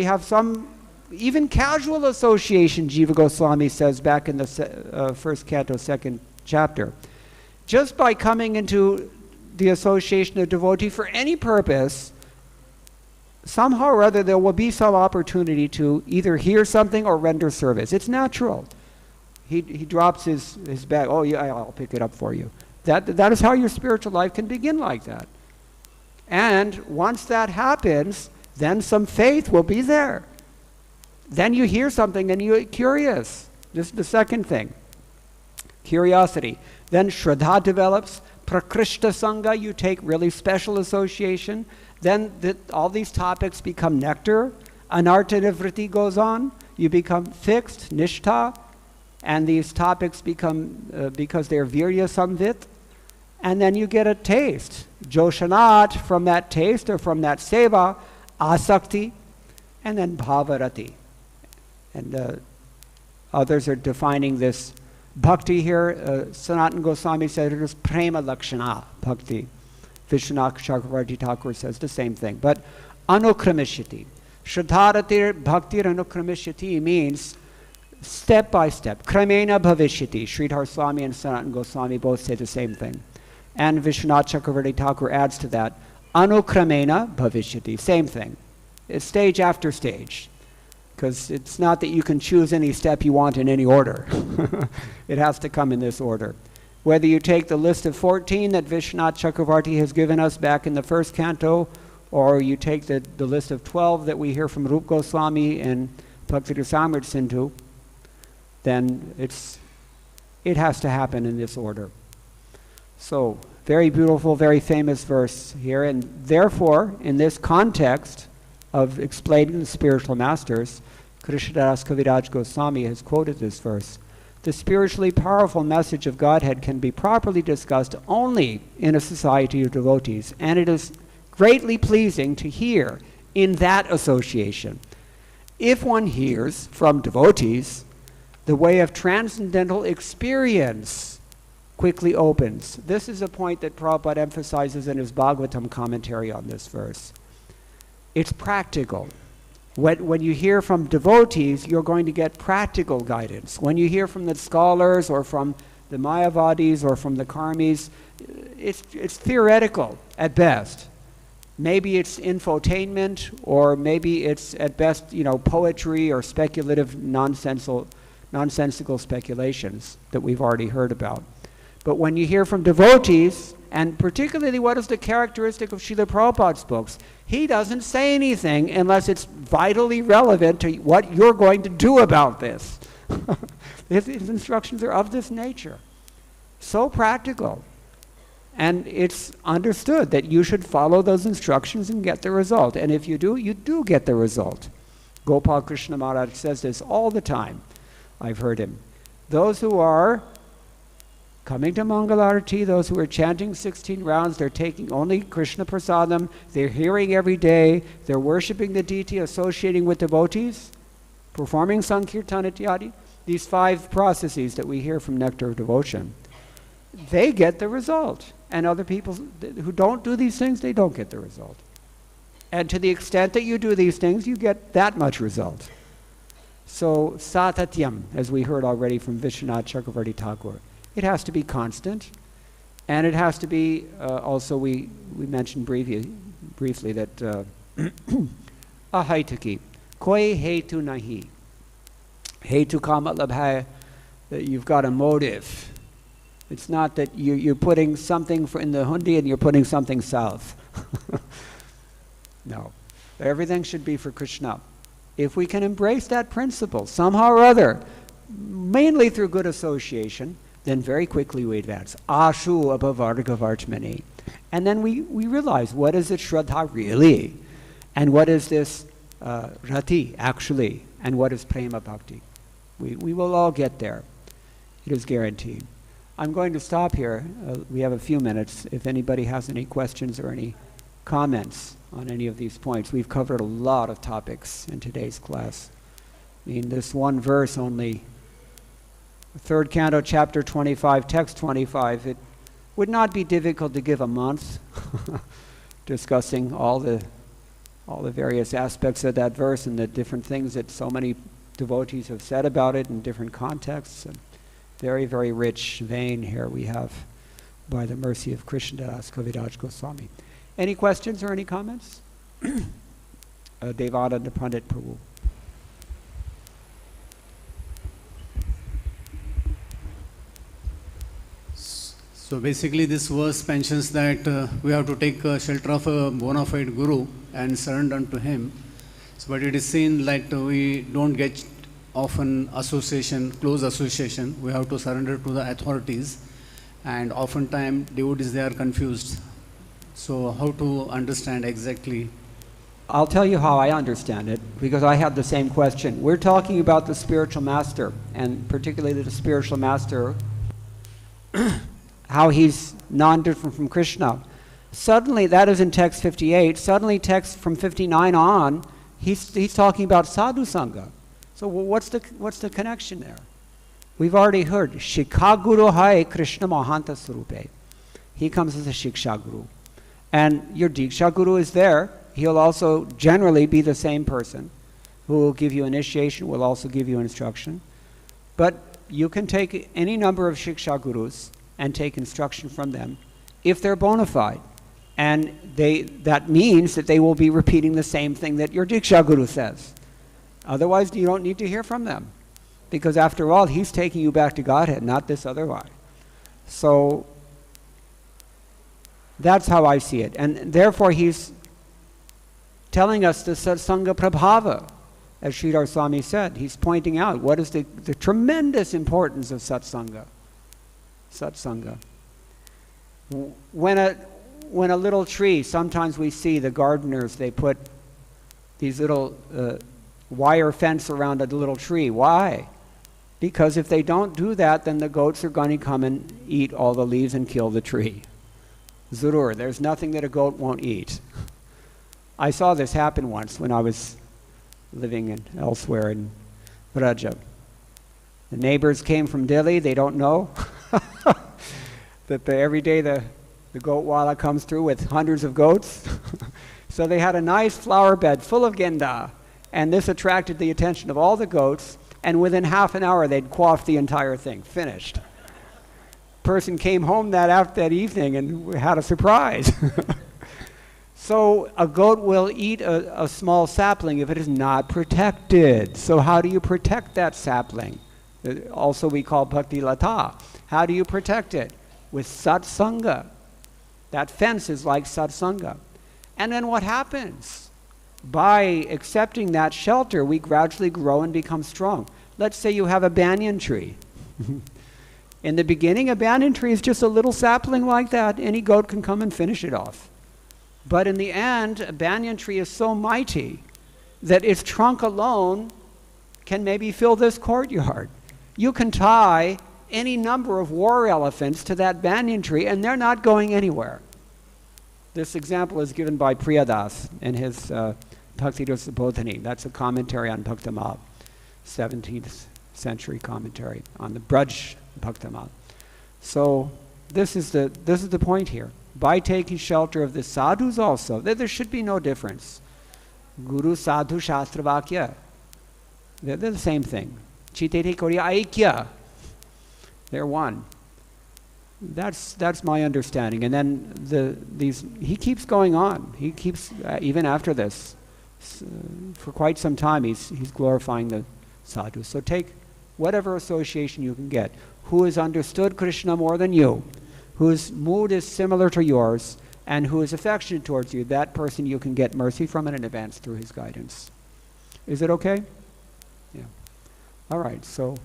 have some, even casual association, Jiva Goswami says back in the first canto, second chapter. Just by coming into the association of devotee for any purpose, somehow or other there will be some opportunity to either hear something or render service. It's natural. He drops his bag, oh yeah, I'll pick it up for you. That is how your spiritual life can begin like that. And once that happens, then some faith will be there. Then you hear something and you're curious. This is the second thing. Curiosity. Then Shraddha develops. Prakrishta Sangha, you take really special association. Then all these topics become nectar. Anartha Nivritti goes on. You become fixed, Nishtha. And these topics become, because they're Virya Samvit. And then you get a taste. Joshanat, from that taste or from that seva, Asakti, and then Bhavarati. And others are defining this bhakti here. Sanatana Goswami said it is prema lakshana bhakti. Vishwanath Chakravarti Thakur says the same thing. But anukramishiti. Shraddharatir bhaktir anukramishiti means step by step. Kramena bhavishyati. Sridhar Swami and Sanatana Goswami both say the same thing. And Vishwanath Chakravarti Thakur adds to that, anukramena bhavishyati. Same thing. It's stage after stage. Because it's not that you can choose any step you want in any order. It has to come in this order. Whether you take the list of 14 that Vishwanath Chakravarti has given us back in the first canto, or you take the list of 12 that we hear from Rupa Goswami and Bhakti Rasamrita Sindhu, then it has to happen in this order. So, very beautiful, very famous verse here, and therefore, in this context of explaining the spiritual masters, Krishnadas Kaviraj Goswami has quoted this verse. The spiritually powerful message of Godhead can be properly discussed only in a society of devotees, and it is greatly pleasing to hear in that association. If one hears from devotees, the way of transcendental experience quickly opens. This is a point that Prabhupada emphasizes in his Bhagavatam commentary on this verse. It's practical. When you hear from devotees, you're going to get practical guidance. When you hear from the scholars or from the Mayavadis or from the Karmis, it's theoretical at best. Maybe it's infotainment, or maybe it's at best, poetry or speculative nonsensical speculations that we've already heard about. But when you hear from devotees, and particularly what is the characteristic of Srila Prabhupada's books, he doesn't say anything unless it's vitally relevant to what you're going to do about this. His instructions are of this nature. So practical. And it's understood that you should follow those instructions and get the result. And if you do get the result. Gopal Krishna Maharaj says this all the time. I've heard him. Those who are coming to Mangalarati, those who are chanting 16 rounds, they're taking only Krishna Prasadam, they're hearing every day, they're worshipping the deity, associating with devotees, performing Sankirtan Ityadi, these 5 processes that we hear from Nectar of Devotion, they get the result. And other people who don't do these things, they don't get the result. And to the extent that you do these things, you get that much result. So, satatyam, as we heard already from Vishwanath Chakravarti Thakur, it has to be constant, and it has to be, also we mentioned briefly that ahaitaki, koi hetu nahi. Hetu ka matlab hai, that you've got a motive. It's not that you're putting something in the hundi and you're putting something south. No. Everything should be for Krishna. If we can embrace that principle somehow or other, mainly through good association, then very quickly we advance. Ashu apavarga vartmani. And then we realize, what is it Shraddha really? And what is this rati actually? And what is prema bhakti? We will all get there. It is guaranteed. I'm going to stop here. We have a few minutes. If anybody has any questions or any comments on any of these points. We've covered a lot of topics in today's class. I mean, this one verse only, 3rd Canto, Chapter 25, Text 25, it would not be difficult to give a month discussing all the all the various aspects of that verse and the different things that so many devotees have said about it in different contexts. And very, very rich vein here we have by the mercy of Krishna Das Kaviraj Goswami. Any questions or any comments? Devada Pandit Prabhu. So basically this verse mentions that we have to take shelter of a bona fide guru and surrender unto him. So, but it is seen that we don't get often association, close association. We have to surrender to the authorities, and oftentimes devotees, they are confused. So how to understand exactly? I'll tell you how I understand it, because I had the same question. We're talking about the spiritual master, and particularly the spiritual master, how he's non-different from Krishna. Suddenly, that is in text 58, suddenly text from 59 on, he's talking about sadhu sangha. So what's the connection there? We've already heard, Shikha Guru Hai Krishna Mahanta Swarupe. He comes as a Shiksha Guru. And your Diksha Guru is there. He'll also generally be the same person who will give you initiation, will also give you instruction. But you can take any number of Shiksha Gurus and take instruction from them if they're bona fide. And that means that they will be repeating the same thing that your Diksha Guru says. Otherwise, you don't need to hear from them. Because after all, he's taking you back to Godhead, not this other way. So that's how I see it. And therefore, he's telling us the satsanga prabhava, as Sridhar Swami said. He's pointing out what is the tremendous importance of satsanga. Satsanga. When a little tree, sometimes we see the gardeners, they put these little wire fence around a little tree. Why? Because if they don't do that, then the goats are going to come and eat all the leaves and kill the tree. Zurur, there's nothing that a goat won't eat. I saw this happen once when I was living elsewhere in Vraja. The neighbors came from Delhi, they don't know that every day the goatwala comes through with hundreds of goats. So they had a nice flower bed full of genda, and this attracted the attention of all the goats, and within half an hour they'd quaffed the entire thing, finished. Person came home that evening and had a surprise. So a goat will eat a small sapling if it is not protected. So how do you protect that sapling? Also we call bhakti lata. How do you protect it? With satsanga. That fence is like satsanga. And then what happens? By accepting that shelter, we gradually grow and become strong. Let's say you have a banyan tree. In the beginning, a banyan tree is just a little sapling like that. Any goat can come and finish it off. But in the end, a banyan tree is so mighty that its trunk alone can maybe fill this courtyard. You can tie any number of war elephants to that banyan tree and they're not going anywhere. This example is given by Priyadas in his Bhakti Rasa Bodhini. That's a commentary on Bhaktamal, 17th century commentary on the Braj Bhaktamal. So this is the point here. By taking shelter of the sadhus also, there should be no difference. Guru, sadhu, shastra, vakya. They're the same thing. Chitete korya aikya. They're one. That's my understanding. And then he keeps going on. He keeps, even after this, for quite some time, he's glorifying the sadhus. So take whatever association you can get. Who has understood Krishna more than you, whose mood is similar to yours, and who is affectionate towards you, that person you can get mercy from and in advance through his guidance. Is it okay? Yeah. All right, so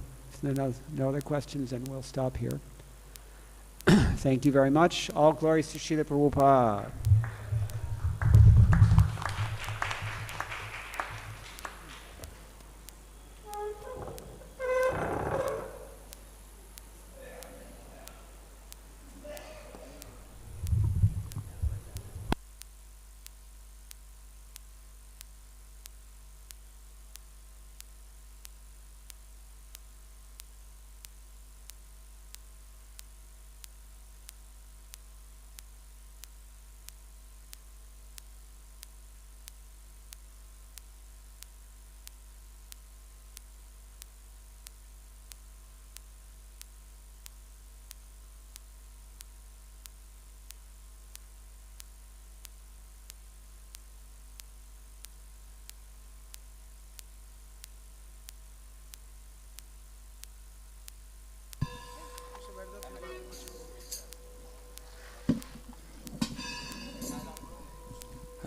no other questions, and we'll stop here. Thank you very much. All glories to Srila Prabhupada.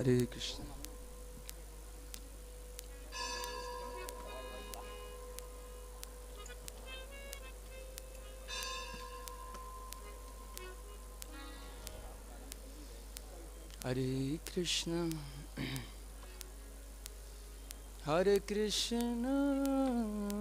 Hare Krishna. Hare Krishna. Hare Krishna.